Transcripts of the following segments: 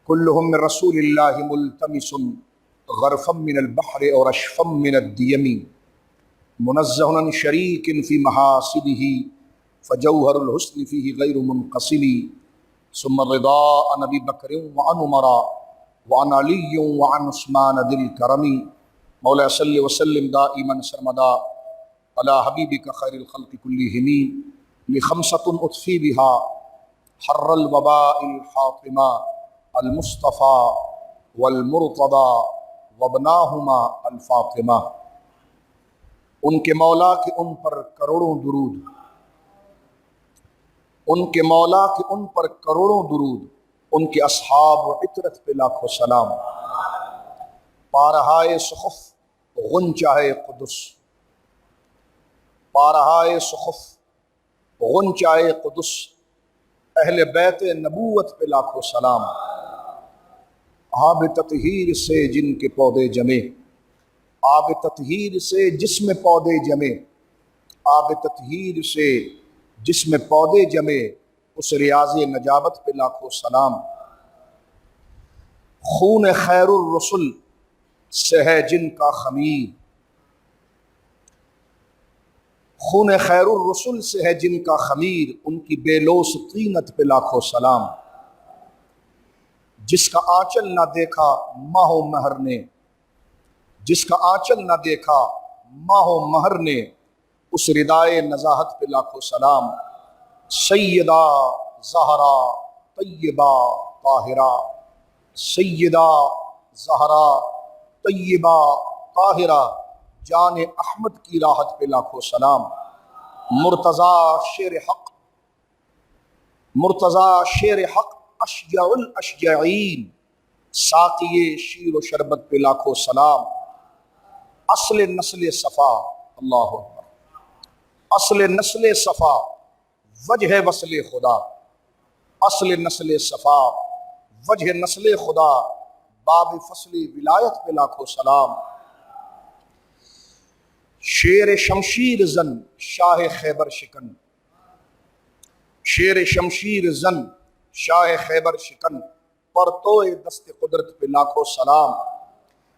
كلهم من رسول الله ملتمس غرفا من البحر أو رشفا من الديم منزه عن شريك في محاسنه فجوهر الحسن فيه غير منقسم ثم الرضا عن أبي بكر وعن عمر وعن علي وعن عثمان ذي الكرم مولاي صل وسلم دائما سرمدا على حبيبك خير الخلق كلهم لخمسة أطفي بها حر الوباء الحاطمة المصطفى والمرتضى وابناهما الفاطمہ۔ ان کے مولا کے ان پر کروڑوں درود، ان کے مولا کے ان پر کروڑوں درود، ان کے اصحاب و عطرت پہ لاکھوں سلام۔ پارہائے صحف غنچۂ قدس، پارہائے صحف غنچۂ قدس، اہل بیت نبوت پہ لاکھوں سلام۔ آب تطہیر سے جن کے پودے جمے، آب تطہیر سے جس میں پودے جمے، آب تطہیر سے جس میں پودے جمے، اس ریاض نجابت پہ لاکھوں سلام۔ خون خیر الرسل سے ہے جن کا خمیر، خون خیر الرسل سے ہے جن کا خمیر، ان کی بے لوث طینت پہ لاکھوں سلام۔ جس کا آنچل نہ دیکھا ماہ و مہر نے، جس کا آنچل نہ دیکھا ماہ و مہر نے، اس ردائے نزاہت پہ لاکھوں سلام۔ سیدہ زہرا طیبہ طاہرہ، سیدہ زہرا طیبہ طاہرہ، جان احمد کی راحت پہ لاکھوں سلام۔ مرتضیٰ شیر حق، مرتضیٰ شیر حق اشجع الاشجعین، ساقی شیر و شربت پہ لاکھوں سلام۔ اصل نسل صفا، اللہ اکبر، اصل نسل صفا وجہ وصل خدا، اصل نسل صفا وجہ نسل خدا، باب فصل ولایت پہ لاکھوں سلام۔ شیر شمشیر زن شاہ خیبر شکن، شیر شمشیر زن شاہ خیبر شکن، پرتوئے دست قدرت پہ لاکھوں سلام۔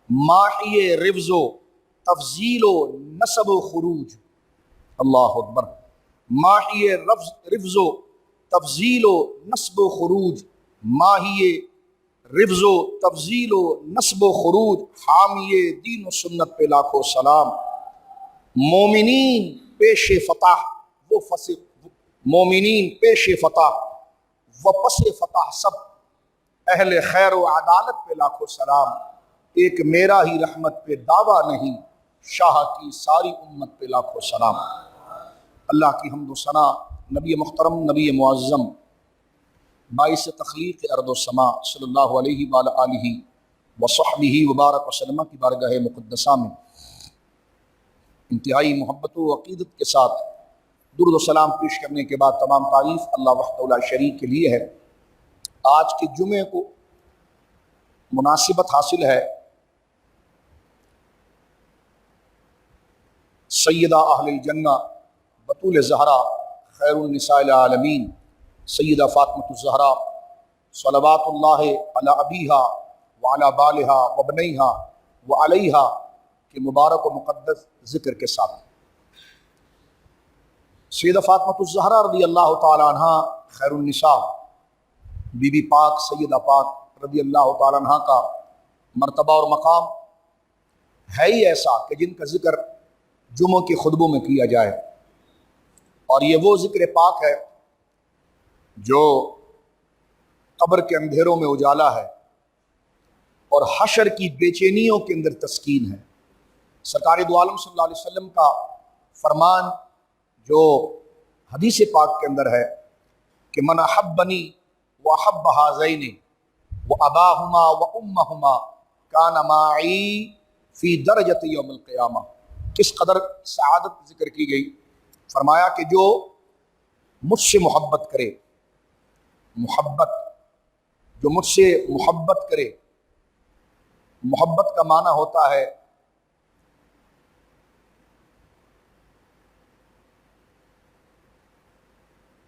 ماحی رفظ و تفضیل و نسب و خروج، اللہ اکبر، ماحی رفظ و تفضیل و نسب و خروج، ماحی رفظ و تفضیل و نسب و خروج، حامی دین و سنت پہ لاکھوں سلام۔ مومنین پیش فتح وہ مومنین پیش فتح و پس فتح سب، اہل خیر و عدالت پہ لاکھوں سلام۔ ایک میرا ہی رحمت پہ دعویٰ نہیں، شاہ کی ساری امت پہ لاکھوں سلام۔ اللہ کی حمد و ثنا نبی محترم، نبی معظم، باعث تخلیق ارض و سما صلی اللہ علیہ وآلہ آلہ وصحبہ وبارک وسلم کی بارگاہ مقدسہ میں انتہائی محبت و عقیدت کے ساتھ درود و سلام پیش کرنے کے بعد تمام تعریف اللہ وحدہ لا شریک کے لیے ہے۔ آج کے جمعے کو مناسبت حاصل ہے سیدہ اہل الجنہ بطول زہرا خیر النساء العالمین سیدہ فاطمۃ الزہرا صلوات اللہ علی ابیہا وعلی بالہا وابنیہا وعلیہا کے مبارک و مقدس ذکر کے ساتھ سیدہ فاطمۃ الزہرا رضی اللہ تعالی عنہ خیر النساء، بی بی پاک سیدہ پاک رضی اللہ تعالی عنہ کا مرتبہ اور مقام ہے ہی ایسا کہ جن کا ذکر جمعوں کے خطبوں میں کیا جائے، اور یہ وہ ذکر پاک ہے جو قبر کے اندھیروں میں اجالا ہے اور حشر کی بے چینیوں کے اندر تسکین ہے۔ سرکار دو عالم صلی اللہ علیہ وسلم کا فرمان جو حدیث پاک کے اندر ہے کہ من احبنی واحب ہذین واباہما وامہما کان معی فی درجۃ یوم القیامہ، کس قدر سعادت ذکر کی گئی۔ فرمایا کہ جو مجھ سے محبت کرے، محبت جو مجھ سے محبت کرے، محبت کا معنی ہوتا ہے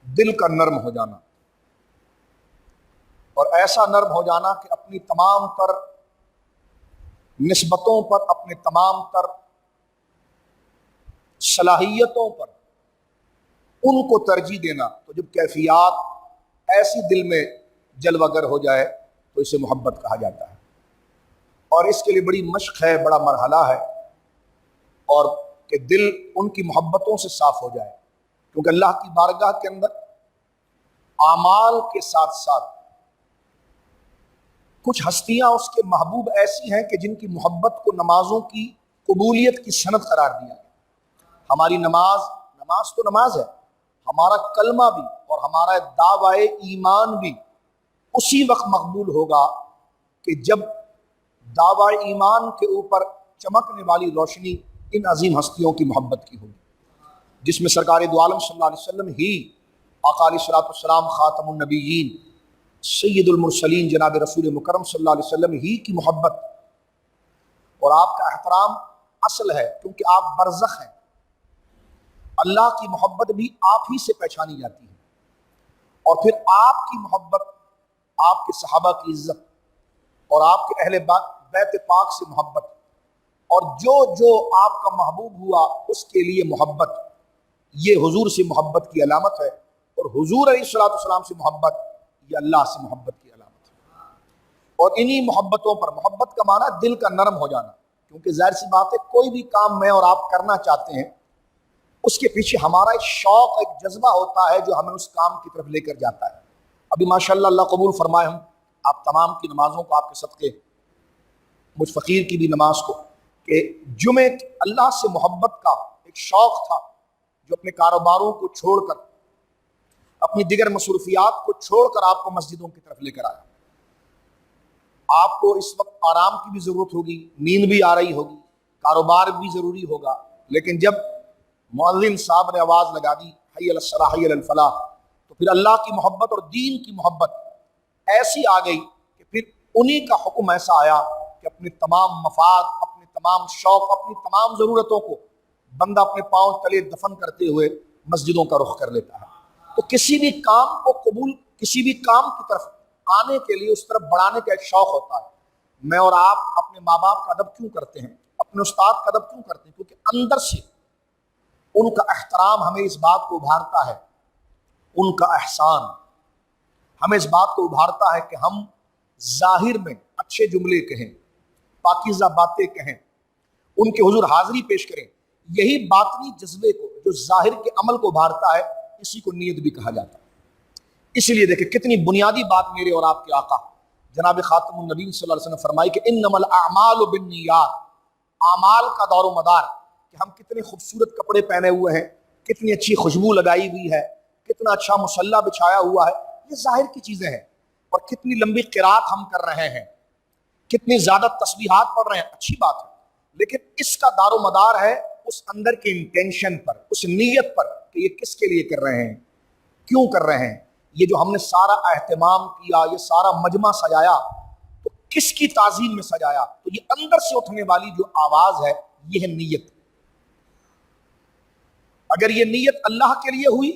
دل کا نرم ہو جانا، اور ایسا نرم ہو جانا کہ اپنی تمام تر نسبتوں پر، اپنے تمام تر صلاحیتوں پر ان کو ترجیح دینا۔ تو جب کیفیات ایسی دل میں جلوہ گر ہو جائے تو اسے محبت کہا جاتا ہے، اور اس کے لیے بڑی مشق ہے، بڑا مرحلہ ہے، اور کہ دل ان کی محبتوں سے صاف ہو جائے، کیونکہ اللہ کی بارگاہ کے اندر اعمال کے ساتھ ساتھ کچھ ہستیاں اس کے محبوب ایسی ہیں کہ جن کی محبت کو نمازوں کی قبولیت کی سند قرار دیا گیا۔ ہماری نماز تو نماز ہے، ہمارا کلمہ بھی اور ہمارا دعوی ایمان بھی اسی وقت مقبول ہوگا کہ جب دعوی ایمان کے اوپر چمکنے والی روشنی ان عظیم ہستیوں کی محبت کی ہوگی، جس میں سرکار دو عالم صلی اللہ علیہ وسلم ہی، آقا علیہ الصلوۃ والسلام خاتم النبیین سید المرسلین جناب رسول مکرم صلی اللہ علیہ وسلم ہی کی محبت اور آپ کا احترام اصل ہے، کیونکہ آپ برزخ ہیں۔ اللہ کی محبت بھی آپ ہی سے پہچانی جاتی ہے، اور پھر آپ کی محبت، آپ کے صحابہ کی عزت اور آپ کے اہل بیت پاک سے محبت، اور جو آپ کا محبوب ہوا اس کے لیے محبت، یہ حضور سے محبت کی علامت ہے، اور حضور علیہ الصلوۃ والسلام سے محبت یہ اللہ سے محبت کی علامت ہے۔ اور انہی محبتوں پر، محبت کا معنی دل کا نرم ہو جانا، کیونکہ ظاہر سی بات ہے کوئی بھی کام میں اور آپ کرنا چاہتے ہیں اس کے پیچھے ہمارا ایک شوق، ایک جذبہ ہوتا ہے جو ہمیں اس کام کی طرف لے کر جاتا ہے۔ ابھی ماشاءاللہ اللہ قبول فرمائے ہم آپ تمام کی نمازوں کو، آپ کے صدقے، مجھ فقیر کی بھی نماز کو، کہ جمعہ اللہ سے محبت کا ایک شوق تھا جو اپنے کاروباروں کو چھوڑ کر، اپنی دیگر مصروفیات کو چھوڑ کر آپ کو مسجدوں کی طرف لے کر آیا۔ آپ کو اس وقت آرام کی بھی ضرورت ہوگی، نیند بھی آ رہی ہوگی، کاروبار بھی ضروری ہوگا، لیکن جب مؤذن صاحب نے آواز لگا دی حی علی الصلاح حی علی الفلاح، تو پھر اللہ کی محبت اور دین کی محبت ایسی آ گئی کہ پھر انہی کا حکم ایسا آیا کہ اپنے تمام مفاد، اپنے تمام شوق، اپنی تمام ضرورتوں کو بندہ اپنے پاؤں تلے دفن کرتے ہوئے مسجدوں کا رخ کر لیتا ہے۔ تو کسی بھی کام کو قبول، کسی بھی کام کی طرف آنے کے لیے، اس طرف بڑھانے کا ایک شوق ہوتا ہے۔ میں اور آپ اپنے ماں باپ کا ادب کیوں کرتے ہیں، اپنے استاد کا ادب کیوں کرتے ہیں؟ کیونکہ اندر سے ان کا احترام ہمیں اس بات کو ابھارتا ہے، ان کا احسان ہمیں اس بات کو ابھارتا ہے کہ ہم ظاہر میں اچھے جملے کہیں، پاکیزہ باتیں کہیں، ان کے حضور حاضری پیش کریں۔ یہی باطنی جذبے کو جو ظاہر کے عمل کو ابھارتا ہے، اسی کو نیت بھی کہا جاتا ہے۔ اسی لیے دیکھیں کتنی بنیادی بات میرے اور آپ کے آقا جناب خاتم النبیین صلی اللہ علیہ وسلم فرمائی کہ انما الاعمال بالنیات، اعمال کا دور و مدار کہ ہم کتنے خوبصورت کپڑے پہنے ہوئے ہیں، کتنی اچھی خوشبو لگائی ہوئی ہے، کتنا اچھا مصلی بچھایا ہوا ہے، یہ ظاہر کی چیزیں ہیں، اور کتنی لمبی قرات ہم کر رہے ہیں، کتنی زیادہ تسبیحات پڑھ رہے ہیں، اچھی بات ہے، لیکن اس کا دار و مدار ہے اس اندر کے انٹینشن پر، اس نیت پر کہ یہ کس کے لیے کر رہے ہیں، کیوں کر رہے ہیں۔ یہ جو ہم نے سارا اہتمام کیا، یہ سارا مجمع سجایا، تو کس کی تعظیم میں سجایا؟ تو یہ اندر سے اٹھنے والی جو آواز ہے یہ ہے نیت۔ اگر یہ نیت اللہ کے لیے ہوئی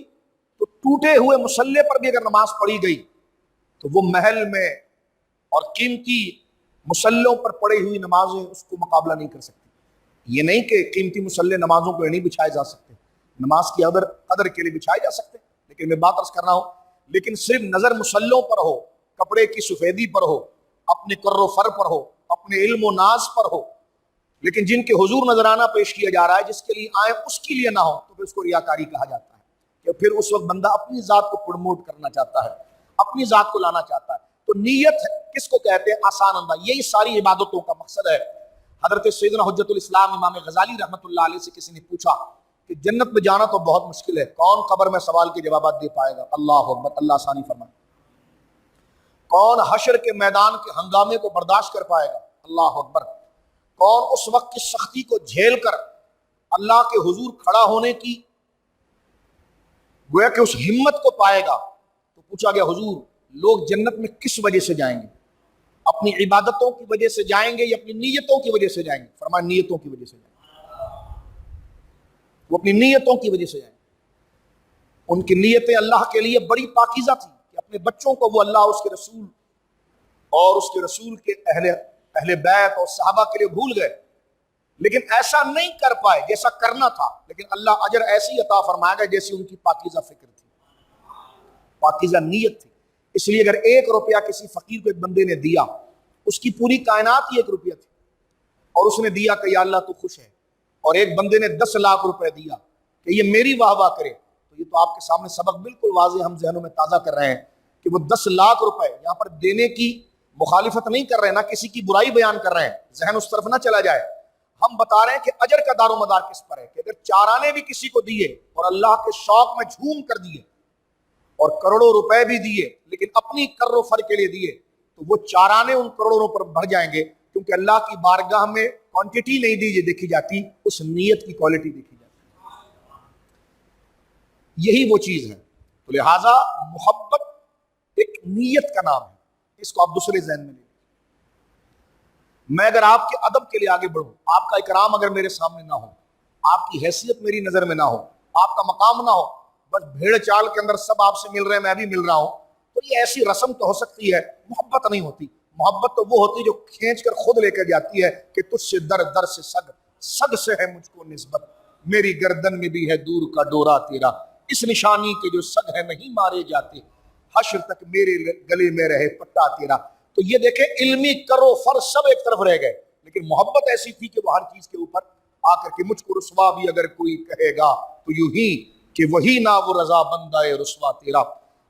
تو ٹوٹے ہوئے مصلی پر بھی اگر نماز پڑھی گئی تو وہ محل میں اور قیمتی مصلوں پر پڑھی ہوئی نمازیں اس کو مقابلہ نہیں کر سکتی۔ یہ نہیں کہ قیمتی مصلی نمازوں کو نہیں بچھائے جا سکتے، نماز کی قدر کے لیے بچھائے جا سکتے، لیکن میں بات عرض کر رہا ہوں، لیکن صرف نظر مصلوں پر ہو، کپڑے کی سفیدی پر ہو، اپنے کر و فر پر ہو، اپنے علم و ناز پر ہو، لیکن جن کے حضور نذرانہ پیش کیا جا رہا ہے، جس کے لیے آئے اس کے لیے نہ ہو، تو پھر اس کو ریاکاری کہا جاتا ہے، کہ پھر اس وقت بندہ اپنی ذات کو پروموٹ کرنا چاہتا ہے، اپنی ذات کو لانا چاہتا ہے۔ تو نیت کس کو کہتے ہیں؟ آسان انداز، یہی ساری عبادتوں کا مقصد ہے۔ حضرت سیدنا حجت الاسلام امام غزالی رحمۃ اللہ علیہ سے کسی نے پوچھا کہ جنت میں جانا تو بہت مشکل ہے، کون قبر میں سوال کے جوابات دے پائے گا؟ اللہ اکبر، اللہ آسانی فرمائے۔ کون حشر کے میدان کے ہنگامے کو برداشت کر پائے گا؟ اللہ اکبر۔ کون اس وقت کی سختی کو جھیل کر اللہ کے حضور کھڑا ہونے کی گویا کہ اس ہمت کو پائے گا؟ تو پوچھا گیا حضور لوگ جنت میں کس وجہ سے جائیں گے؟ اپنی عبادتوں کی وجہ سے جائیں گے یا اپنی نیتوں کی وجہ سے جائیں گے؟ فرمایا نیتوں کی وجہ سے جائیں گے، وہ اپنی نیتوں کی وجہ سے جائیں گے۔ ان کی نیتیں اللہ کے لیے بڑی پاکیزہ تھی کہ اپنے بچوں کو وہ اللہ اس کے رسول اور اس کے رسول کے اہل بیت اور صحابہ کے لیے بھول گئے، لیکن ایسا نہیں کر پائے جیسا کرنا تھا، لیکن اللہ اجر ایسی عطا فرمائے گا جیسی ان کی پاکیزہ فکر تھی، پاکیزہ نیت تھی۔ اس لیے اگر 1 روپیہ کسی فقیر کو ایک بندے نے دیا، اس کی پوری کائنات ہی 1 روپیہ تھی، اور اس نے دیا کہ یا اللہ تو خوش ہے، اور ایک بندے نے 10 لاکھ روپے دیا کہ یہ میری واہ واہ کرے، تو یہ تو آپ کے سامنے سبق بالکل واضح ہم ذہنوں میں تازہ کر رہے ہیں کہ وہ 10 لاکھ روپے یہاں پر دینے کی مخالفت نہیں کر رہے ہیں، نہ کسی کی برائی بیان کر رہے ہیں، ذہن اس طرف نہ چلا جائے۔ ہم بتا رہے ہیں کہ اجر کا دار و مدار کس پر ہے، کہ اگر 4 آنے بھی کسی کو دیے اور اللہ کے شوق میں جھوم کر دیے اور کروڑوں روپے بھی دیے لیکن اپنی کر و فر کے لیے دیے، تو وہ 4 آنے ان کروڑوں پر بڑھ جائیں گے، کیونکہ اللہ کی بارگاہ میں کوانٹٹی نہیں دیکھی جاتی، اس نیت کی کوالٹی دیکھی جاتی ہے۔ یہی وہ چیز ہے، تو لہٰذا محبت ایک نیت کا نام ہے، اس کو آپ دوسرے ذہن میں لیں۔ میں اگر آپ کے ادب کے لیے آگے بڑھوں، آپ کا اکرام اگر میرے سامنے نہ ہو، آپ کی حیثیت میری نظر میں نہ ہو، آپ کا مقام نہ ہو، بس بھیڑ چال کے اندر سب آپ سے مل رہے ہیں، میں بھی مل رہا ہوں، تو یہ ایسی رسم تو ہو سکتی ہے، محبت نہیں ہوتی۔ محبت تو وہ ہوتی ہے جو کھینچ کر خود لے کر جاتی ہے کہ تجھ سے در در سے سگ سے ہے مجھ کو نسبت، میری گردن میں بھی ہے دور کا ڈورا تیرا، اس نشانی کے جو سگ ہے نہیں مارے جاتے، حشر تک میرے گلے میں رہے پٹا تیرا۔ تو یہ دیکھیں علمی کرو فر سب ایک طرف رہ گئے، لیکن محبت ایسی تھی کہ وہ ہر چیز کے اوپر آ کر کے مجھ کو رسوا بھی اگر کوئی کہے گا تو یوں ہی کہ وہی نہ وہ رضا بندہ رسوا تیرا،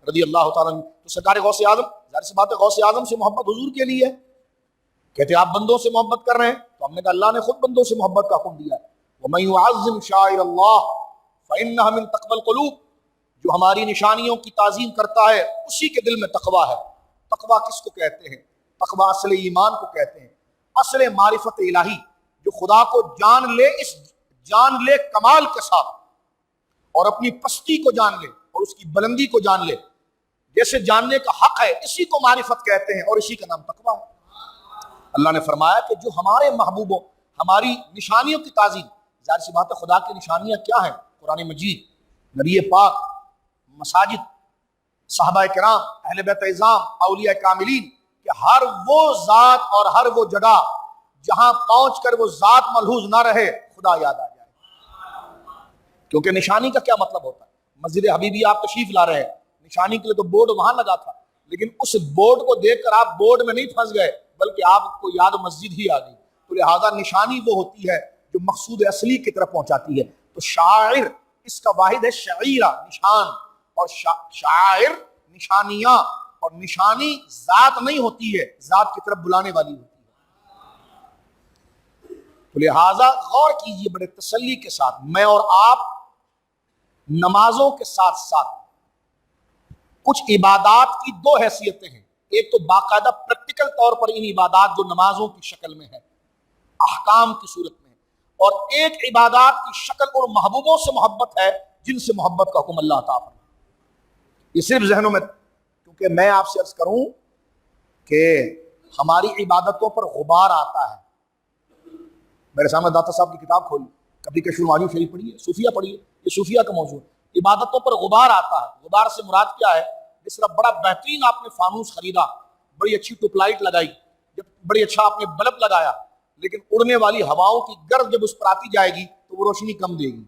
رضی اللہ تعالیٰ عنہ۔ تو سرکار غوث اعظم، ظاہر سی بات ہے غوث اعظم سے محبت حضور کے لیے ہے، کہتے آپ بندوں سے محبت کر رہے ہیں، تو ہم نے کہا اللہ نے خود بندوں سے محبت کا حکم دیا ہے، وَمَن يُعَظِّمْ شَعَائِرَ اللَّهِ فَإِنَّهَا مِن تَقْوَى الْقُلُوبِ، جو ہماری نشانیوں کی تعظیم کرتا ہے اسی کے دل میں تقویٰ ہے۔ تقویٰ کس کو کہتے ہیں؟ تقویٰ اصل ایمان کو کہتے ہیں، اصل معرفت الہی، جو خدا کو جان لے کمال کے ساتھ، اور اپنی پستی کو جان لے اور اس کی بلندی کو جان لے، جیسے جاننے کا حق ہے، اسی کو معرفت کہتے ہیں، اور اسی کا نام تقویٰ ہے۔ اللہ نے فرمایا کہ جو ہمارے محبوبوں، ہماری نشانیوں کی تعظیم، ظاہر سی بات ہے خدا کی نشانیاں کیا ہیں؟ قرآن مجید، نبی پاک، مساجد، صحابہ کرام، اہل بیت اعظام، اولیاء کاملین، کہ ہر وہ ذات اور ہر وہ جگہ جہاں پہنچ کر وہ ذات ملحوظ نہ رہے، خدا یاد آ جائے۔ کیونکہ نشانی کا کیا مطلب ہوتا ہے؟ مسجد حبیبی آپ تشریف لا رہے ہیں، نشانی کے لیے تو بورڈ وہاں لگا تھا، لیکن اس بورڈ کو دیکھ کر آپ بورڈ میں نہیں پھنس گئے، بلکہ آپ کو یاد مسجد ہی آ گئی۔ تو لہٰذا نشانی وہ ہوتی ہے جو مقصود اصلی کی طرف پہنچاتی ہے۔ تو شاعر اس کا واحد ہے شعیرہ، نشان، اور شاعر نشانیاں، اور نشانی ذات نہیں ہوتی ہے، ذات کی طرف بلانے والی ہوتی ہے۔ تو لہٰذا غور کیجئے بڑے تسلی کے ساتھ، میں اور آپ نمازوں کے ساتھ ساتھ کچھ عبادات کی 2 حیثیتیں ہیں، ایک تو باقاعدہ پریکٹیکل طور پر ان عبادات جو نمازوں کی شکل میں ہے، احکام کی صورت میں، اور ایک عبادات کی شکل اور محبوبوں سے محبت ہے جن سے محبت کا حکم اللہ تعالیٰ۔ یہ صرف ذہنوں میں، کیونکہ میں آپ سے عرض کروں کہ ہماری عبادتوں پر غبار آتا ہے۔ میرے سامنے داتا صاحب کی کتاب کھولی، کبھی کشف المعارف شریف پڑھیے، صوفیہ پڑھیے، یہ صوفیہ کا موضوع ہے۔ عبادتوں پر غبار آتا ہے، غبار سے مراد کیا ہے؟ جس طرح بڑا بہترین آپ نے فانوس خریدا، بڑی اچھی ٹوپ لائٹ لگائی، جب بڑی اچھا آپ نے بلب لگایا، لیکن اڑنے والی ہواؤں کی گرد جب اس پر آتی جائے گی تو وہ روشنی کم دے گی،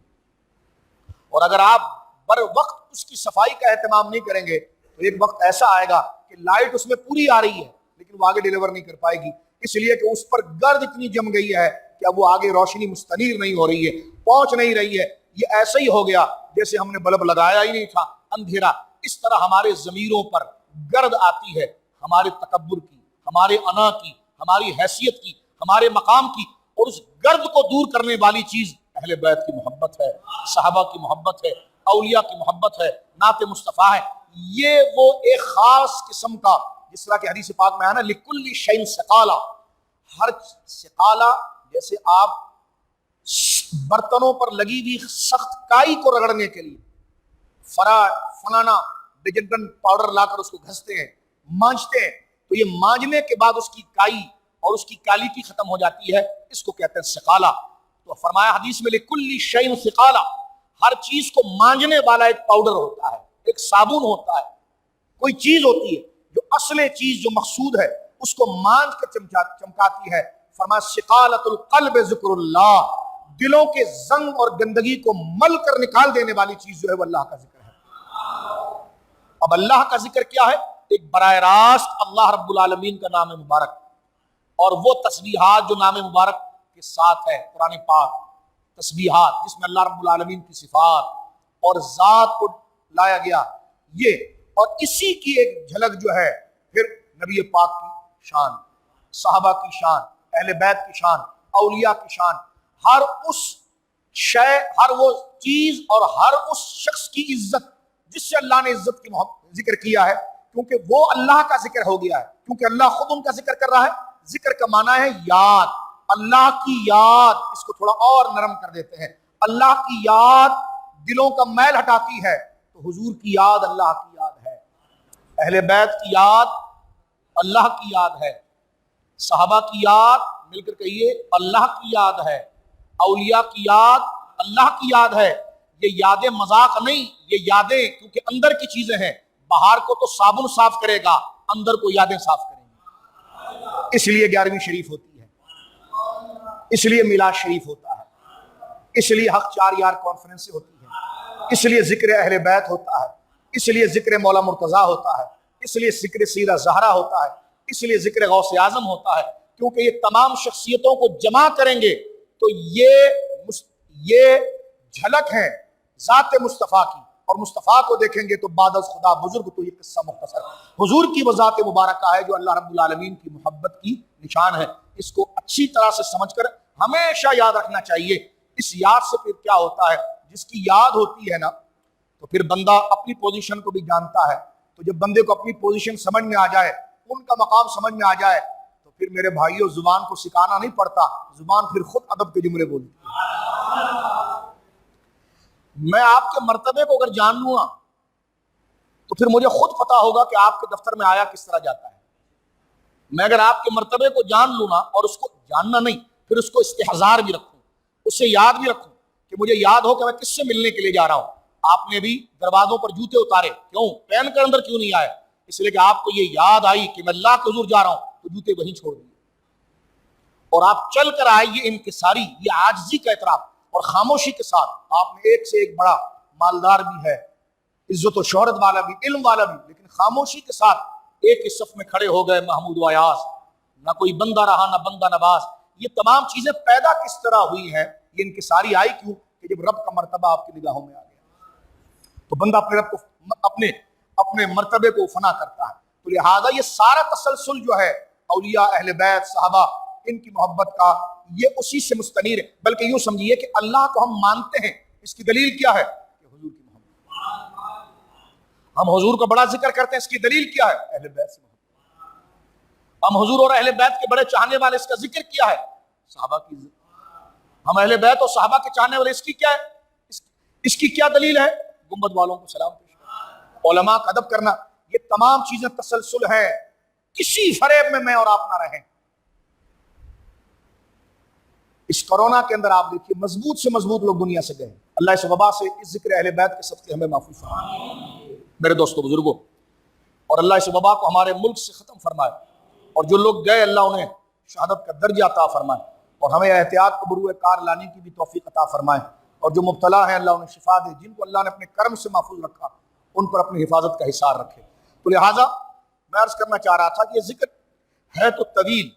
اور اگر آپ بر وقت اس کی صفائی کا اہتمام نہیں کریں گے تو ایک وقت ایسا آئے گا کہ لائٹ اس میں پوری آ رہی ہے لیکن وہ آگے ڈیلیور نہیں کر پائے گی، اس لیے کہ اس پر گرد اتنی جم گئی ہے کہ اب وہ آگے روشنی مستنیر نہیں ہو رہی ہے، پہنچ نہیں رہی ہے۔ یہ ایسا ہی ہو گیا جیسے ہم نے بلب لگایا ہی نہیں تھا، اندھیرا۔ اس طرح ہمارے ضمیروں پر گرد آتی ہے، ہمارے تکبر کی، ہمارے انا کی، ہماری حیثیت کی، ہمارے مقام کی، اور اس گرد کو دور کرنے والی چیز اہل بیت کی محبت ہے، صحابہ کی محبت ہے، اولیاء کی محبت ہے، نعت مصطفیٰ ہے۔ یہ وہ ایک خاص قسم کا، جس طرح کہ حدیث پاک میں ہے نا، لِكُلِّ شَيْءٍ سِقَالَةٌ، ہر سقالہ، جیسے آپ برتنوں پر لگی ہوئی سخت کائی کو رگڑنے کے لیے فلانا ڈیٹرجنٹ پاؤڈر لا کر اس کو گھستے ہیں، مانجتے ہیں، تو یہ مانجنے کے بعد اس کی کائی اور اس کی کالیٹی ختم ہو جاتی ہے، اس کو کہتے ہیں سقالہ۔ تو فرمایا حدیث میں لِكُلِّ شَيْءٍ سِقَالَةٌ، ہر چیز کو مانجنے والا ایک پاؤڈر ہوتا ہے، ایک صابن ہوتا ہے، کوئی چیز ہوتی ہے جو اصل چیز جو مقصود ہے اس کو مانج کے چمکاتی ہے. فرمایا سقالۃ القلب ذکر اللہ، دلوں کے زنگ اور گندگی کو مل کر نکال دینے والی چیز جو ہے وہ اللہ کا ذکر ہے. اب اللہ کا ذکر کیا ہے؟ ایک براہ راست اللہ رب العالمین کا نام مبارک، اور وہ تسبیحات جو نام مبارک کے ساتھ ہے. قرآن پاک تسبیحات جس میں اللہ رب العالمین کی صفات اور ذات کو لایا گیا، یہ اور اسی کی ایک جھلک جو ہے پھر نبی پاک کی شان، صحابہ کی شان، اہل بیت کی شان، اولیاء کی شان. ہر اس شے، ہر وہ چیز اور ہر اس شخص کی عزت جس سے اللہ نے عزت کی ذکر کیا ہے، کیونکہ وہ اللہ کا ذکر ہو گیا ہے، کیونکہ اللہ خود ان کا ذکر کر رہا ہے. ذکر کا معنی ہے یاد، اللہ کی یاد. اس کو تھوڑا اور نرم کر دیتے ہیں. اللہ کی یاد دلوں کا میل ہٹاتی ہے، تو حضور کی یاد اللہ کی یاد ہے، اہل بیت کی یاد اللہ کی یاد ہے، صحابہ کی یاد مل کر کہیے اللہ کی یاد ہے، اولیاء کی یاد اللہ کی یاد ہے. یہ یادیں مذاق نہیں، یہ یادیں کیونکہ اندر کی چیزیں ہیں. باہر کو تو صابن صاف کرے گا، اندر کو یادیں صاف کریں گی. اس لیے 11ویں شریف ہوتی ہے، اس لیے میلاد شریف ہوتا ہے، اس لیے حق 4 یار کانفرنسیں ہوتی ہیں، اس لیے ذکر اہل بیت ہوتا ہے، اس لیے ذکر مولا مرتضیٰ ہوتا ہے، اس لیے ذکر سیدہ زہرا ہوتا ہے، اس لیے ذکر غوث اعظم ہوتا ہے. کیونکہ یہ تمام شخصیتوں کو جمع کریں گے تو یہ جھلک ہے ذات مصطفیٰ کی، اور مصطفیٰ کو دیکھیں گے تو بعد از خدا بزرگ. تو یہ قصہ مختصر حضور کی وہ ذات مبارکہ ہے جو اللہ رب العالمین کی محبت کی نشان ہے. اس کو اچھی طرح سے سمجھ کر ہمیشہ یاد رکھنا چاہیے. اس یاد سے پھر کیا ہوتا ہے؟ جس کی یاد ہوتی ہے نا، تو پھر بندہ اپنی پوزیشن کو بھی جانتا ہے. تو جب بندے کو اپنی پوزیشن سمجھ میں آ جائے، ان کا مقام سمجھ میں آ جائے، تو پھر میرے بھائیوں زبان کو سکھانا نہیں پڑتا، زبان پھر خود ادب کے جملے بولتی ہے. میں آپ کے مرتبے کو اگر جان لوں نا تو پھر مجھے خود پتا ہوگا کہ آپ کے دفتر میں آیا کس طرح جاتا ہے. میں اگر آپ کے مرتبے کو جان لوں نا، اور اس کو جاننا نہیں، پھر اس کو استحضار بھی رکھوں، اس سے یاد بھی رکھوں کہ مجھے یاد ہو کہ میں کس سے ملنے کے لیے جا رہا ہوں. آپ نے بھی دروازوں پر جوتے اتارے، کیوں؟ پہن کر اندر کیوں نہیں آئے؟ اس لیے کہ آپ کو یہ یاد آئی کہ میں اللہ کے حضور جا رہا ہوں، تو جوتے وہیں چھوڑ دیے اور آپ چل کر آئے. یہ انکساری، یہ عاجزی کا اعتراف اور خاموشی کے ساتھ. آپ میں ایک سے ایک بڑا مالدار بھی ہے، عزت و شہرت والا بھی، علم والا بھی، لیکن خاموشی کے ساتھ ایک ہی صف میں کھڑے ہو گئے محمود و ایاز. نہ کوئی بندہ رہا نہ بندہ نواز. یہ تمام چیزیں پیدا کس طرح ہوئی ہیں؟ یہ انکساری آئی کیوں؟ کہ جب رب کا مرتبہ آپ کی نگاہوں میں آ گیا تو بندہ اپنے رب کو، اپنے مرتبے کو فنا کرتا ہے. تو لہٰذا یہ سارا تسلسل جو ہے اولیاء، اہل بیت، صحابہ، ان کی محبت کا، یہ اسی سے مستنیر ہے. بلکہ یوں سمجھیے کہ اللہ کو ہم مانتے ہیں، اس کی دلیل کیا ہے؟ کہ حضور کی محبت. ہم حضور کو بڑا ذکر کرتے ہیں، اس کی دلیل کیا ہے؟ اہل بیت سے محبت. ہم حضور اور اہل بیت کے بڑے چاہنے والے، اس کا ذکر کیا ہے؟ صحابہ کی عزت. ہم اہل بیت اور صحابہ کے چاہنے والے، اس کی کیا ہے؟ اس کی کیا دلیل ہے؟ گنبد والوں کو سلام پیش کرنا، علماء کا ادب کرنا. یہ تمام چیزیں تسلسل ہے. کسی فریب میں میں اور آپ نہ رہیں. اس کورونا کے اندر آپ دیکھیے مضبوط سے مضبوط لوگ دنیا سے گئے. اللہ اس وبا سے، اس ذکر اہل بیت کے صدقے ہمیں محفوظ فرمائے میرے دوستو بزرگوں. اور اللہ اس وبا کو ہمارے ملک سے ختم فرمائے، اور جو لوگ گئے اللہ انہیں شہادت کا درجہ عطا فرمائے، اور ہمیں احتیاط کو بروئے کار لانے کی بھی توفیق عطا فرمائے. اور جو مبتلا ہیں اللہ انہیں شفا دے. جن کو اللہ نے اپنے کرم سے محفوظ رکھا ان پر اپنی حفاظت کا حصار رکھے. تو لہٰذا میں عرض کرنا چاہ رہا تھا کہ یہ ذکر ہے تو طویل،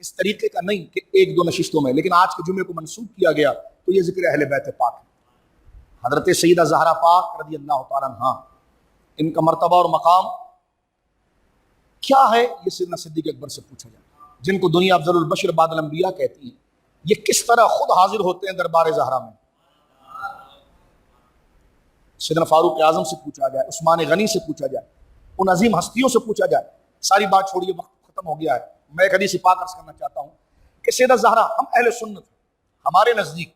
اس طریقے کا نہیں کہ 1-2 نشستوں میں، لیکن آج کے جمعے کو منسوخ کیا گیا تو یہ ذکر اہل بیت پاک ہے. حضرت سیدہ زہرا پاک رضی اللہ تعالیٰ عنہا، ان کا مرتبہ اور مقام کیا ہے؟ یہ سیدنا صدیق اکبر سے پوچھا جائے، جن کو دنیا افضل البشر بعد الانبیاء کہتی ہیں. یہ کس طرح خود حاضر ہوتے ہیں دربار زہرا میں. سیدنا فاروق اعظم سے پوچھا جائے، عثمان غنی سے پوچھا جائے، ان عظیم ہستیوں سے پوچھا جائے. ساری بات چھوڑیے، وقت ختم ہو گیا ہے. میں ایک حدیث پاک عرض کرنا چاہتا ہوں کہ سیدہ زہرا، ہم اہل سنت، ہمارے نزدیک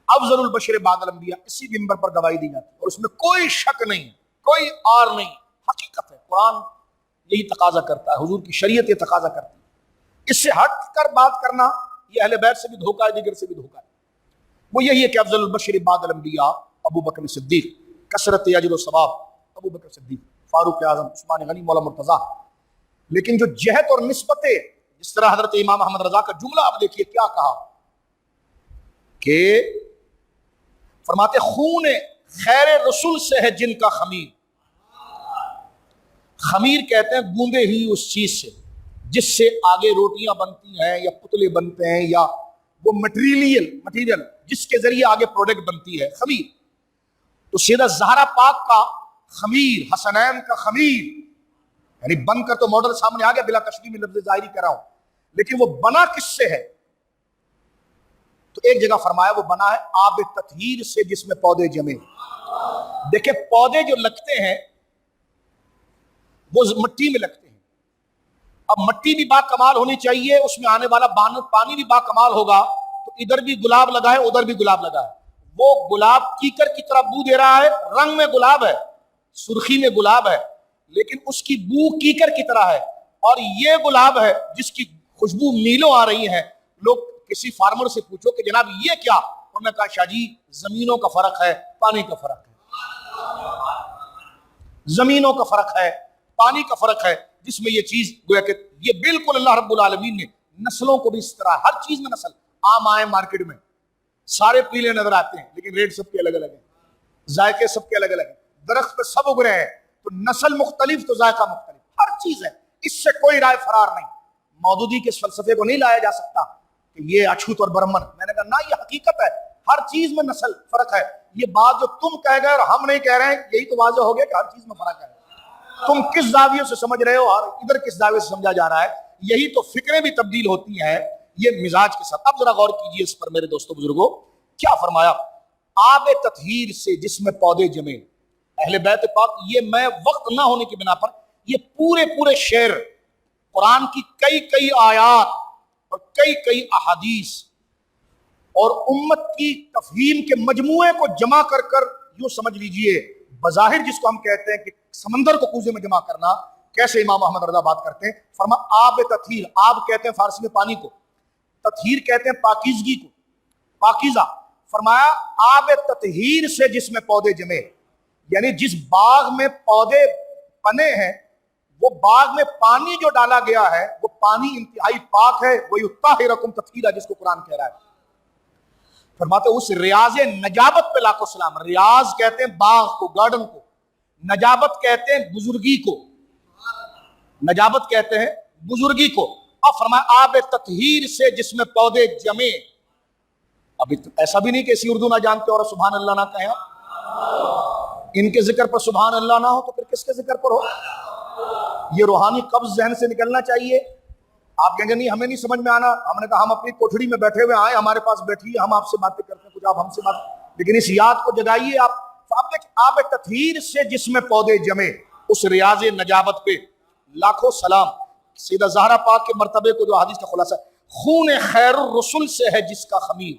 افضل البشر بعد الانبیاء اسی منبر پر گواہی دی جاتی ہے، اور اس میں کوئی شک نہیں، کوئی آر نہیں. حقیقت ہے، قرآن یہی تقاضا کرتا ہے، حضور کی شریعت یہ تقاضا کرتی ہے. اس سے ہٹ کر بات کرنا یہ اہل بیت سے بھی دھوکہ ہے، دیگر سے بھی دھوکہ ہے. وہ یہی ہے کہ افضل البشر بعد الانبیاء ابو بکر صدیق، کثرت اجر و ثواب ابو بکر صدیق، فاروق اعظم، عثمان غنی، مولا مرتضیٰ. لیکن جو جہت اور نسبتیں، جس طرح حضرت امام احمد رضا کا جملہ آپ دیکھیے کیا کہا کہ فرماتے خون خیر رسول سے ہے جن کا خمیر. خمیر کہتے ہیں گوندے ہی اس چیز سے جس سے آگے روٹیاں بنتی ہیں یا پتلے بنتے ہیں یا وہ مٹیریل جس کے ذریعے آگے پروڈکٹ بنتی ہے، خمیر. تو سیدہ زہرا پاک کا خمیر، حسنین کا خمیر، یعنی بن کر تو ماڈل سامنے آ گیا، بلا تشریح میں لفظ ظاہری کر رہا ہوں، لیکن وہ بنا کس سے ہے؟ تو ایک جگہ فرمایا وہ بنا ہے آب تطہیر سے جس میں پودے جمے. دیکھیں پودے جو لگتے ہیں وہ مٹی میں لگتے ہیں. اب مٹی بھی با کمال ہونی چاہیے، اس میں آنے والا پانی بھی با کمال ہوگا. تو ادھر بھی گلاب لگا ہے، ادھر بھی گلاب لگا ہے. وہ گلاب کیکر کی طرح بو دے رہا ہے، رنگ میں گلاب ہے، سرخی میں گلاب ہے، لیکن اس کی بو کیکر کی طرح ہے. اور یہ گلاب ہے جس کی خوشبو میلوں آ رہی ہے. لوگ کسی فارمر سے پوچھو کہ جناب یہ کیا، انہوں نے کہا شاہ جی زمینوں کا فرق ہے، پانی کا فرق ہے. زمینوں کا فرق ہے، پانی کا فرق ہے، جس میں یہ چیز گویا کہ یہ بالکل اللہ رب العالمین نے نسلوں کو بھی اس طرح، ہر چیز میں نسل. آم آئے مارکیٹ میں سارے پیلے نظر آتے ہیں لیکن ریٹ سب کے الگ الگ ہیں، ذائقے سب کے الگ الگ ہیں، درخت پہ سب اگ رہے ہیں تو نسل مختلف تو ذائقہ مختلف، ہر چیز ہے، اس سے کوئی رائے فرار نہیں. مودودی کے اس فلسفے کو نہیں لایا جا سکتا کہ یہ اچھوت اور برہمن. میں نے کہا نہ، یہ حقیقت ہے، ہر چیز میں نسل فرق ہے. یہ بات جو تم کہہ گئے اور ہم نہیں کہہ رہے ہیں، یہی تو واضح ہو گیا کہ ہر چیز میں فرق ہے. تم کس زاویے سے سمجھ رہے ہو اور ادھر کس زاویے سے سمجھا جا رہا ہے. یہی تو فکریں بھی تبدیل ہوتی ہیں یہ مزاج کے ساتھ. اب ذرا غور کیجئے اس پر میرے دوستو بزرگوں، کیا فرمایا؟ آب تطہیر سے جس میں پودے جمے. اہل بیت پاک، یہ میں وقت نہ ہونے کی بنا پر یہ پورے شعر قرآن کی کئی آیات اور کئی احادیث اور امت کی تفہیم کے مجموعے کو جمع کر یوں سمجھ لیجئے، بظاہر جس کو ہم کہتے ہیں کہ سمندر کو کوزے میں جمع کرنا، کیسے امام احمد رضا بات کرتے ہیں. فرما آب تطہیر، آب کہتے ہیں فارسی میں پانی کو، تطہیر کہتے ہیں پاکیزگی کو، پاکیزہ. فرمایا آب تطہیر سے جس میں پودے جمے، یعنی جس باغ میں پودے بنے ہیں وہ باغ میں پانی جو ڈالا گیا ہے وہ پانی انتہائی پاک ہے. وَيُطَّهِرَكُمْ تَطْهِيرًا جس کو قرآن کہہ رہا ہے. فرماتے اس ریاض نجابت پہ لاکھوں سلام. ریاض کہتے ہیں باغ کو، گارڈن کو، نجابت کہتے ہیں بزرگی کو، نجابت کہتے ہیں بزرگی کو. اب فرمایا آب تطہیر سے جس میں پودے جمے. ابھی ایسا بھی نہیں کہ اسی اردو نہ جانتے اور سبحان اللہ نہ کہیں. ان کے ذکر پر سبحان اللہ نہ ہو تو پھر کس کے ذکر پر ہو؟ یہ روحانی قبض ذہن سے نکلنا چاہیے. آپ کہیں گے نہیں ہمیں نہیں سمجھ میں آنا. ہم نے کہا ہم اپنی کوٹھڑی میں بیٹھے ہوئے آئے، ہمارے پاس بیٹھیے، ہم آپ سے باتیں کرتے ہیں، کچھ آپ ہم سے بات، لیکن اس یاد کو جگائیے. آپ دیکھیں آب تطہیر سے جس میں پودے جمے، اس ریاض نجابت پہ لاکھوں سلام. سیدہ زہرا پاک کے مرتبے کو جو حدیث کا خلاصہ ہے، خون خیر الرسل سے ہے جس کا خمیر.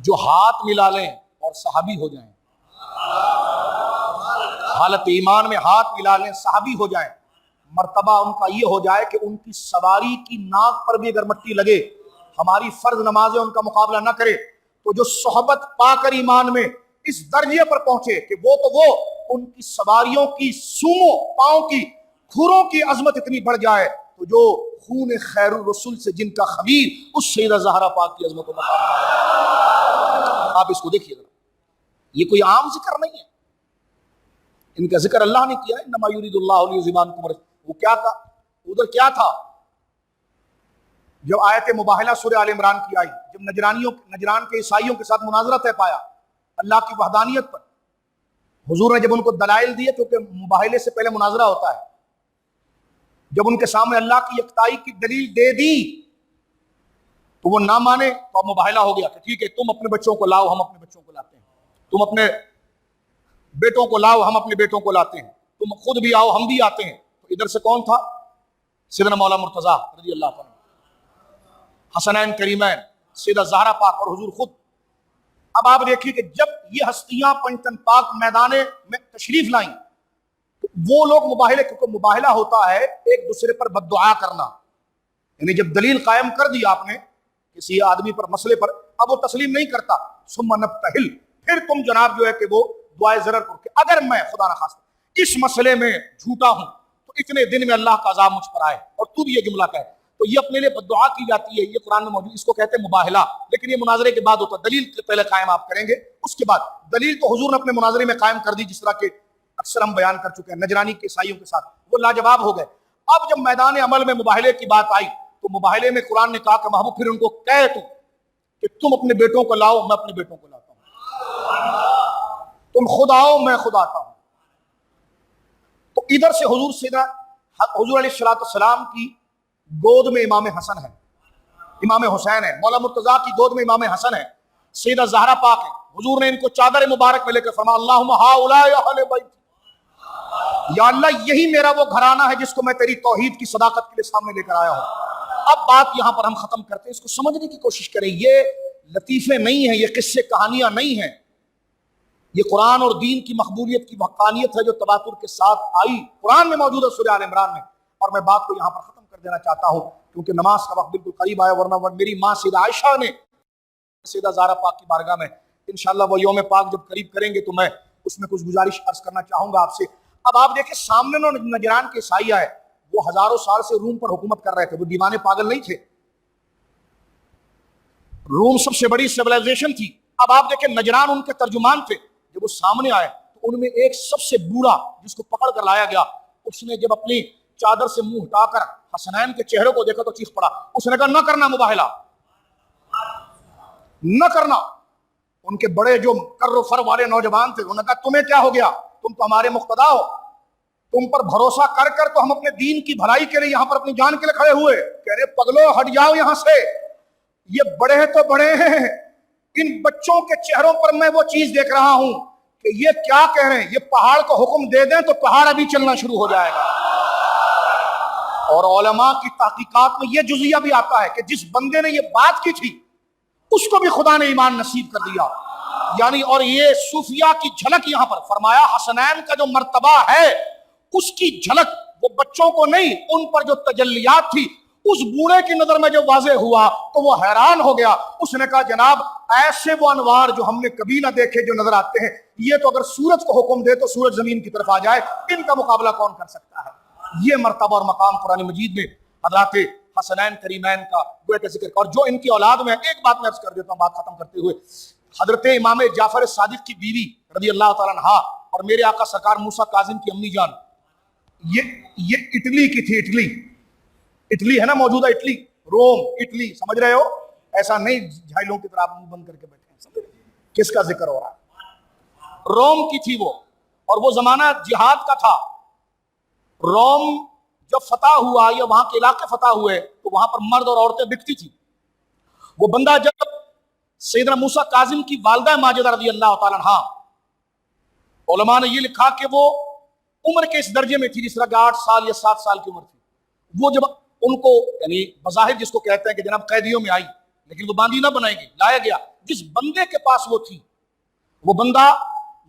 جو ہاتھ ملا لیں اور صحابی ہو جائیں، حالت ایمان میں ہاتھ ملا لیں صحابی ہو جائیں، مرتبہ ان کا یہ ہو جائے کہ ان کی سواری کی ناک پر بھی اگر مٹی لگے، ہماری فرض نمازیں ان کا مقابلہ نہ کرے، تو جو صحبت پا کر ایمان میں اس درجے پر پہنچے کہ وہ ان کی سواریوں کی سوموں پاؤں کی کھروں کی عظمت اتنی بڑھ جائے، تو جو خون خیر الرسول سے جن کا خمیر، اس سیدہ زہرا پاک کی عظمت و مقام. آپ اس کو دیکھیے ذرا، یہ کوئی عام ذکر نہیں ہے، ان کا ذکر اللہ نے کیا ہے. انما یرید اللہ لیذھب عنکم الرجس. وہ کیا تھا ادھر، کیا تھا جب آیت مباہلہ سورہ آل عمران کی آئی، جب نجران کے عیسائیوں کے ساتھ مناظرہ طے پایا اللہ کی وحدانیت پر، حضور نے جب ان کو دلائل دیے، کیونکہ مباہلے سے پہلے مناظرہ ہوتا ہے، جب ان کے سامنے اللہ کی یکتائی کی دلیل دے دی تو وہ نہ مانے، تو اب مباہلہ ہو گیا کہ ٹھیک ہے تم اپنے بچوں کو لاؤ، ہم اپنے بچوں کو لاتے ہیں، تم اپنے بیٹوں کو لاؤ، ہم اپنے بیٹوں کو لاتے ہیں، تم خود بھی آؤ، ہم بھی آتے ہیں. تو ادھر سے کون تھا؟ سیدنا مولا مرتضیٰ رضی اللہ عنہ، حسنین کریمین، سیدہ زہرا پاک اور حضور خود. اب آپ دیکھیے کہ جب یہ ہستیاں پنجتن پاک میدانے میں تشریف لائیں، تو وہ لوگ مباہلے، کیونکہ مباہلہ ہوتا ہے ایک دوسرے پر بد دعا کرنا، یعنی جب دلیل قائم کر دی آپ نے کسی آدمی پر، مسئلے پر، اب وہ تسلیم نہیں کرتا، ثم نبتہل، پھر تم جناب جو ہے کہ وہ دعائے ضرر کر کے، اگر میں خدا نخواستہ اس مسئلے میں جھوٹا ہوں تو اتنے دن میں اللہ کا عذاب مجھ پر آئے اور تو بھی یہ جملہ کہے. تو یہ اپنے لیے بددعا کی جاتی ہے. یہ قرآن میں موجود, اس کو کہتے ہیں مباہلہ. لیکن یہ مناظرے کے بعد ہوتا ہے, دلیل پہلے قائم آپ کریں گے, اس کے بعد دلیل تو حضور نے اپنے مناظرے میں قائم کر دی, جس طرح کہ اکثر ہم بیان کر چکے ہیں نجرانی کے عیسائیوں کے ساتھ, وہ لاجواب ہو گئے. اب جب میدان عمل میں مباہلے کی بات آئی تو مباہلے میں قرآن نے کہا کہ محبوب پھر ان کو کہے تو کہ تم اپنے بیٹوں کو لاؤ, میں اپنے بیٹوں کو لاتا ہوں, تم خود آؤ میں خود آتا ہوں. تو ادھر سے حضور علیہ السلام کی گود میں امام حسن ہے, امام حسین ہے, مولا مرتضیٰ کی گود میں امام حسن ہے, سیدہ زہرا پاک ہے. حضور نے ان کو چادر مبارک میں لے کر فرمایا اللہم ہؤلاء اہل بیت, یا اللہ یہی میرا وہ گھرانہ ہے جس کو میں تیری توحید کی صداقت کے لیے سامنے لے کر آیا ہوں. اب بات یہاں پر ہم ختم کرتے ہیں, اس کو سمجھنے کی کوشش کریں. یہ لطیفے نہیں ہیں, یہ قصے کہانیاں نہیں ہیں, یہ قرآن اور دین کی مقبولیت کی حقانیت ہے جو تواتر کے ساتھ آئی, قرآن میں موجود ہے سورہ آل عمران میں. اور میں بات کو یہاں پر ختم کر دینا چاہتا ہوں کیونکہ نماز کا وقت بالکل قریب آیا, ورنہ میری ماں سیدہ عائشہ نے سیدہ زہرا پاک کی بارگاہ میں انشاءاللہ وہ یوم پاک جب قریب کریں گے تو میں اس میں کچھ گزارش عرض کرنا چاہوں گا آپ سے. اب آپ دیکھیں سامنے نجران کے عیسائی آئے, وہ ہزاروں سال سے روم پر حکومت کر رہے تھے, وہ دیوانے پاگل نہیں تھے, روم سب سے بڑی سیولائزیشن تھی. اب آپ دیکھیں نجران ان کے ترجمان تھے, جب وہ سامنے آئے تو ان میں ایک سب سے بوڑھا جس کو پکڑ کر لایا گیا, اس نے جب اپنی چادر سے منہ ہٹا کر حسنین کے چہرے کو دیکھا تو چیخ پڑا. اس نے کہا نہ کرنا مباہلہ, نہ کرنا. ان کے بڑے جو کر و فر والے نوجوان تھے انہوں نے کہا تمہیں کیا ہو گیا, تم تو ہمارے مقتدا ہو, تم پر بھروسہ کر کر تو ہم اپنے دین کی بھلائی کے لیے یہاں پر اپنی جان کے لیے کھڑے ہوئے. کہہ رہے پگلو ہٹ جاؤ یہاں سے, یہ بڑے تو بڑے ہیں, ان بچوں کے چہروں پر میں وہ چیز دیکھ رہا ہوں کہ یہ کیا کہہ رہے ہیں, یہ پہاڑ کو حکم دے دیں تو پہاڑ ابھی چلنا شروع ہو جائے گا. اور علماء کی تحقیقات میں یہ جزیہ بھی آتا ہے کہ جس بندے نے یہ بات کی تھی اس کو بھی خدا نے ایمان نصیب کر دیا. یعنی اور یہ صوفیہ کی جھلک یہاں پر فرمایا, حسنین کا جو مرتبہ ہے اس کی جھلک, وہ بچوں کو نہیں, ان پر جو تجلیات تھی اس بوڑھے کی نظر میں جو واضح ہوا تو وہ حیران ہو گیا. اس نے کہا جناب ایسے وہ انوار جو ہم نے کبھی نہ دیکھے جو نظر آتے ہیں, یہ تو اگر سورج کو حکم دے تو سورج زمین کی طرف آ جائے, ان کا مقابلہ کون کر سکتا ہے. یہ مرتبہ اور مقام قرآن مجید میں حضرات حسنین کریمین کا گویا کہ ذکر. اور جو ان کی اولاد میں, ایک بات میں عرض کر دیتا ہوں بات ختم کرتے ہوئے, حضرت امام جعفر صادق کی بیوی رضی اللہ تعالیٰ عنہا اور میرے آقا سرکار موسیٰ کاظم کی امی جان, یہ اٹلی کی تھی. اٹلی ہے نا موجودہ اٹلی, روم, اٹلی, سمجھ رہے ہو, ایسا نہیں جھائلوں کی طرح منہ بند کر کے بیٹھے ہیں, سمجھ کس کا ذکر ہو رہا ہے. روم کی تھی وہ, اور وہ زمانہ جہاد کا تھا. روم جب فتح ہوا یا وہاں کے علاقے فتح ہوئے تو وہاں پر مرد اور عورتیں بکتی تھی. وہ بندہ جب سیدنا موسیٰ کاظم کی والدہ ماجدہ رضی اللہ تعالیٰ عنہا, علماء نے یہ لکھا کہ وہ عمر کے اس درجے میں تھی جس طرح کہ 8 سال یا 7 سال کی عمر تھی. وہ جب ان کو یعنی بظاہر جس کو کہتے ہیں کہ جناب قیدیوں میں آئی, لیکن وہ باندی نہ بنائی گئی, لایا گیا. جس بندے کے پاس وہ تھی وہ بندہ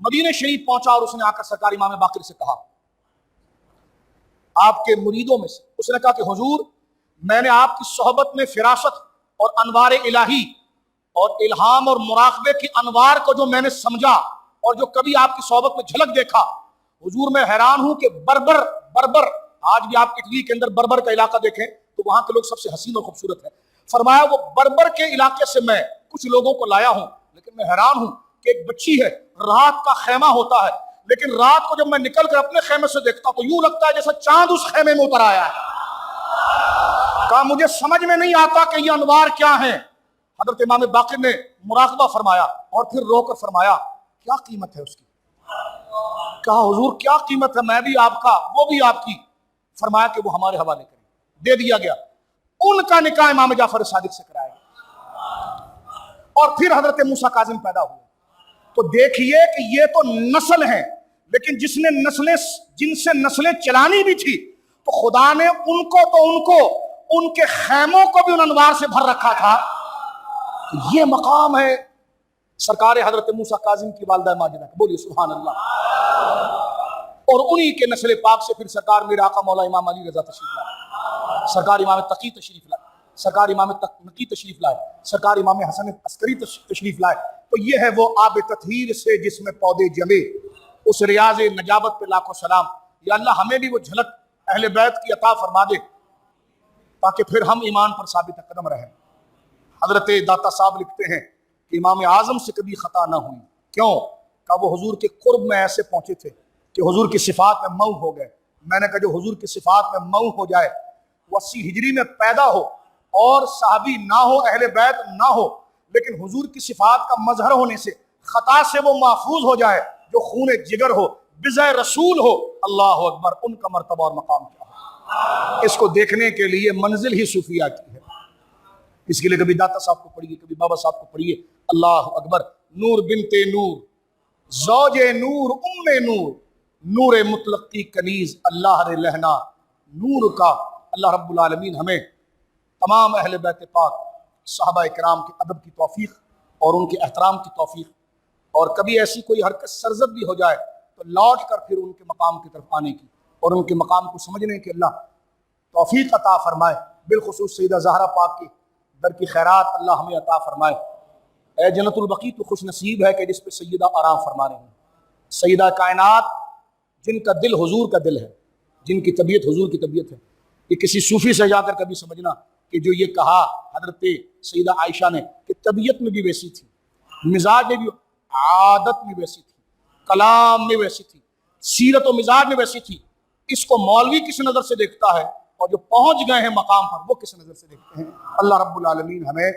مدینہ شریف پہنچا اور اس نے آ کر سرکار امام باقر سے کہا, آپ کے مریدوں میں سے, اس نے کہا کہ حضور میں نے آپ کی صحبت میں فراست اور انوار الہی اور الہام اور مراقبے کی انوار کو جو میں نے سمجھا اور جو کبھی آپ کی صحبت میں جھلک دیکھا, حضور میں حیران ہوں کہ بربر آج بھی آپ اٹلی کے اندر بربر کا علاقہ دیکھیں تو وہاں کے لوگ سب سے حسین اور خوبصورت ہیں. فرمایا وہ بربر کے علاقے سے میں کچھ لوگوں کو لایا ہوں, لیکن میں حیران ہوں کہ ایک بچی ہے, رات کا خیمہ ہوتا ہے, لیکن رات کو جب میں نکل کر اپنے خیمے سے دیکھتا تو یوں لگتا ہے جیسا چاند اس خیمے میں اتر آیا ہے. کہا مجھے سمجھ میں نہیں آتا کہ یہ انوار کیا ہیں. حضرت امام باقر نے مراقبہ فرمایا اور پھر رو کر فرمایا کیا قیمت ہے اس کی. کہا حضور کیا قیمت ہے, میں بھی آپ کا وہ بھی آپ کی. فرمایا کہ وہ ہمارے حوالے کریں. دے دیا گیا. ان کا نکاح امام جعفر صادق سے کرایا گیا اور پھر حضرت موسیٰ کاظم پیدا ہوئے. تو دیکھیے کہ یہ تو نسل ہے, لیکن جن سے نسلیں چلانی بھی تھی تو خدا نے ان کو ان کے خیموں کو بھی ان انوار سے بھر رکھا تھا. یہ مقام ہے سرکار حضرت موسیٰ کاظم کی والدہ ماجدہ. بولیے سبحان اللہ. اور انہی کے نسل پاک سے پھر سرکار میرے آقا مولا امام علی رضا تشریف لائے, سرکار امام تقی تشریف لائے, سرکار امام نقی تشریف لائے, سرکار امام حسن عسکری تشریف لائے. تو یہ ہے وہ آب تطہیر سے جس میں پودے جمے, اس ریاض نجابت پہ لاکھوں سلام۔ یا اللہ ہمیں بھی وہ جھلک اہل بیت کی عطا فرما دے تاکہ پھر ہم ایمان پر ثابت قدم رہیں۔ حضرت داتا صاحب لکھتے ہیں کہ امام اعظم سے کبھی خطا نہ ہوئی، کیوں کہ وہ حضور کے قرب میں ایسے پہنچے تھے کہ حضور کی صفات میں مئو ہو گئے۔ میں نے کہا جو حضور کی صفات میں مئو ہو جائے، وہ 80 ہجری میں پیدا ہو اور صحابی نہ ہو، اہل بیت نہ ہو، لیکن حضور کی صفات کا مظہر ہونے سے خطا سے وہ محفوظ ہو جائے، جو خون جگر ہو، بضع رسول ہو، اللہ اکبر، ان کا مرتبہ اور مقام کیا ہو۔ اس کو دیکھنے کے لیے منزل ہی صوفیہ کی ہے۔ اس کے لیے کبھی داتا صاحب کو پڑھیے، کبھی بابا صاحب کو پڑھیے۔ اللہ اکبر۔ نور بنت نور، زوج نور، ام نور، نور مطلق کی کنیز، اللہ رے لہنا نور کا۔ اللہ رب العالمین ہمیں تمام اہل بیت پاک صحابہ کرام کے ادب کی توفیق اور ان کے احترام کی توفیق، اور کبھی ایسی کوئی حرکت سرزد بھی ہو جائے تو لوٹ کر پھر ان کے مقام کی طرف آنے کی اور ان کے مقام کو سمجھنے کی اللہ توفیق عطا فرمائے۔ بالخصوص سیدہ زہرا پاک کے در کی خیرات اللہ ہمیں عطا فرمائے۔ اے جنت البقیع تو خوش نصیب ہے کہ جس پہ سیدہ آرام فرما رہی ہیں، سیدہ کائنات جن کا دل حضور کا دل ہے، جن کی طبیعت حضور کی طبیعت ہے۔ یہ کسی صوفی سے جا کر کبھی سمجھنا کہ جو یہ کہا حضرت سیدہ عائشہ نے کہ طبیعت میں بھی ویسی تھی، مزاج میں بھی، عادت میں ویسی تھی، کلام میں ویسی تھی، سیرت و مزاج میں ویسی تھی، اس کو مولوی کس نظر سے دیکھتا ہے اور جو پہنچ گئے ہیں مقام پر وہ کس نظر سے دیکھتے ہیں۔ اللہ رب العالمین ہمیں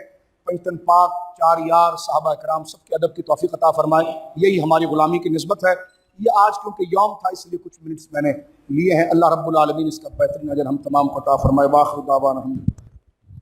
پنجتن پاک، چار یار، صحابہ کرام سب کے ادب کی توفیق عطا فرمائے۔ یہی ہماری غلامی کی نسبت ہے۔ یہ آج کیونکہ یوم تھا اس لیے کچھ منٹس میں نے لیے ہیں۔ اللہ رب العالمین اس کا بہترین اجر ہم تمام کو عطا فرمائے۔ وآخر دعوانا